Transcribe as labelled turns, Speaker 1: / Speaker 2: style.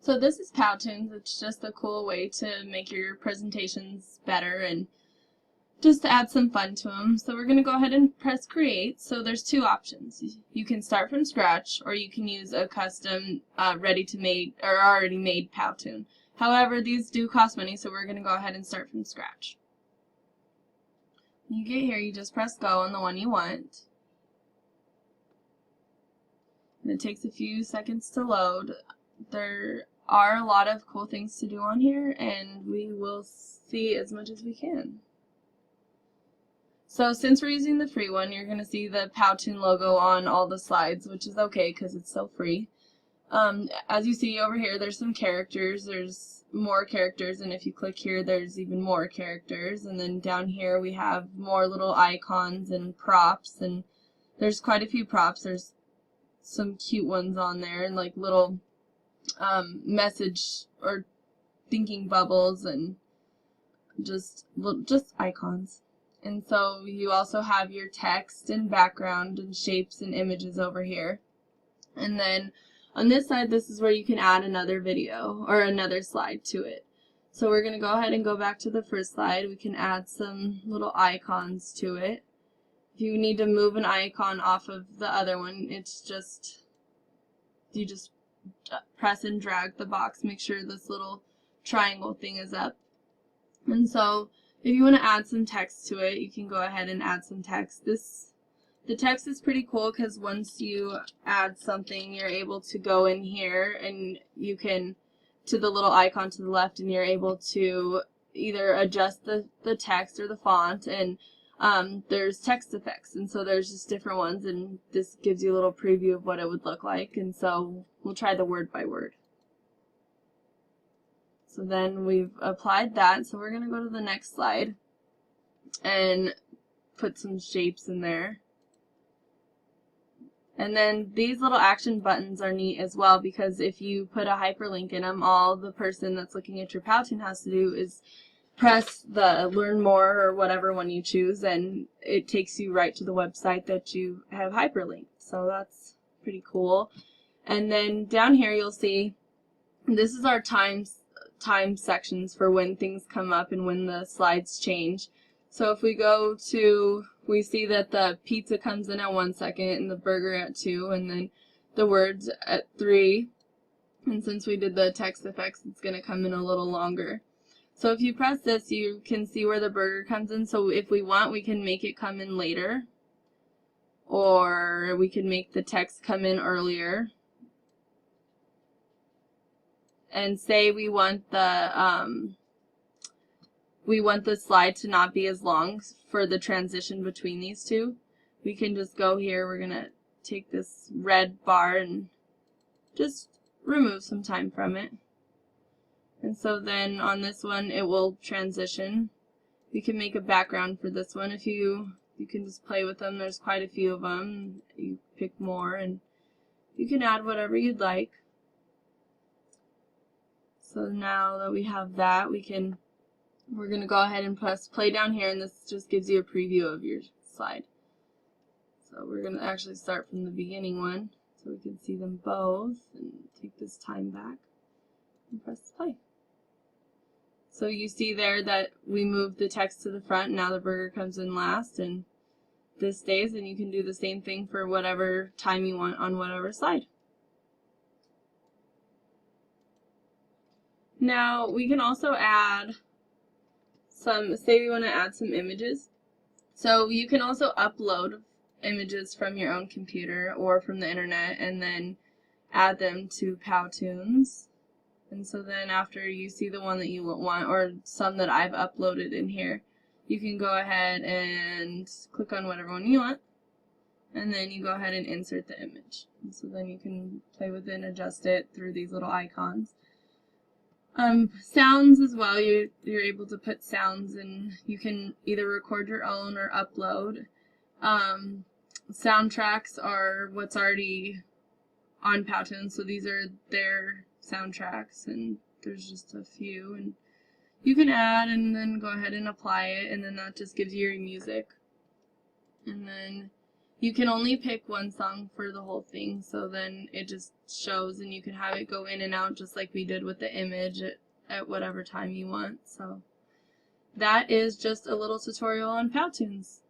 Speaker 1: So this is Powtoons. It's just a cool way to make your presentations better and just to add some fun to them. So we're going to go ahead and press create. So there's two options. You can start from scratch, or you can use a custom ready to made or already made Powtoon. However, these do cost money, so we're going to go ahead and start from scratch. When you get here, you just press go on the one you want. And it takes a few seconds to load. There are a lot of cool things to do on here, and we will see as much as we can. So since we're using the free one, you're going to see the Powtoon logo on all the slides, which is okay because it's still free. As you see over here, there's some characters. There's more characters, and if you click here, there's even more characters. And then down here we have more little icons and props, and there's quite a few props. There's some cute ones on there, and like little message or thinking bubbles and just icons. And so you also have your text and background and shapes and images over here. And then on this side, this is where you can add another video or another slide to it. So we're going to go ahead and go back to the first slide. We can add some little icons to it. If you need to move an icon off of the other one, it's just, you just press and drag the box, make sure this little triangle thing is up. And so if you want to add some text to it, you can go ahead and add some text. The text is pretty cool because once you add something, you're able to go in here and you can to the little icon to the left, and you're able to either adjust the text or the font, and there's text effects, and so there's just different ones, and this gives you a little preview of what it would look like. And so we'll try the word by word. So then we've applied that, so we're going to go to the next slide and put some shapes in there. And then these little action buttons are neat as well, because if you put a hyperlink in them, all the person that's looking at your Powtoon has to do is press the learn more or whatever one you choose, and it takes you right to the website that you have hyperlinked. So that's pretty cool. And then down here you'll see this is our time sections for when things come up and when the slides change. So if we go to, we see that the pizza comes in at 1 second and the burger at 2, and then the words at 3. And since we did the text effects, it's going to come in a little longer. So if you press this, you can see where the burger comes in. So if we want, we can make it come in later, or we can make the text come in earlier. And say we want the slide to not be as long for the transition between these two. We can just go here. We're gonna take this red bar and just remove some time from it. And so then on this one, it will transition. We can make a background for this one. If you can just play with them. There's quite a few of them. You pick more, and you can add whatever you'd like. So now that we have that, we're going to go ahead and press play down here, and this just gives you a preview of your slide. So we're going to actually start from the beginning one so we can see them both, and take this time back and press play. So you see there that we moved the text to the front, and now the burger comes in last, and this stays, and you can do the same thing for whatever time you want on whatever slide. Now we can also add say we want to add some images. So you can also upload images from your own computer or from the internet and then add them to Powtoons. And so then after you see the one that you want, or some that I've uploaded in here, you can go ahead and click on whatever one you want, and then you go ahead and insert the image. And so then you can play with it and adjust it through these little icons. Sounds as well, you're able to put sounds, and you can either record your own or upload. Soundtracks are what's already on Powtoon, so these are their soundtracks, and there's just a few, and you can add and then go ahead and apply it, and then that just gives you your music. And then You can only pick one song for the whole thing, so then it just shows and you can have it go in and out just like we did with the image at whatever time you want. So that is just a little tutorial on Powtoons.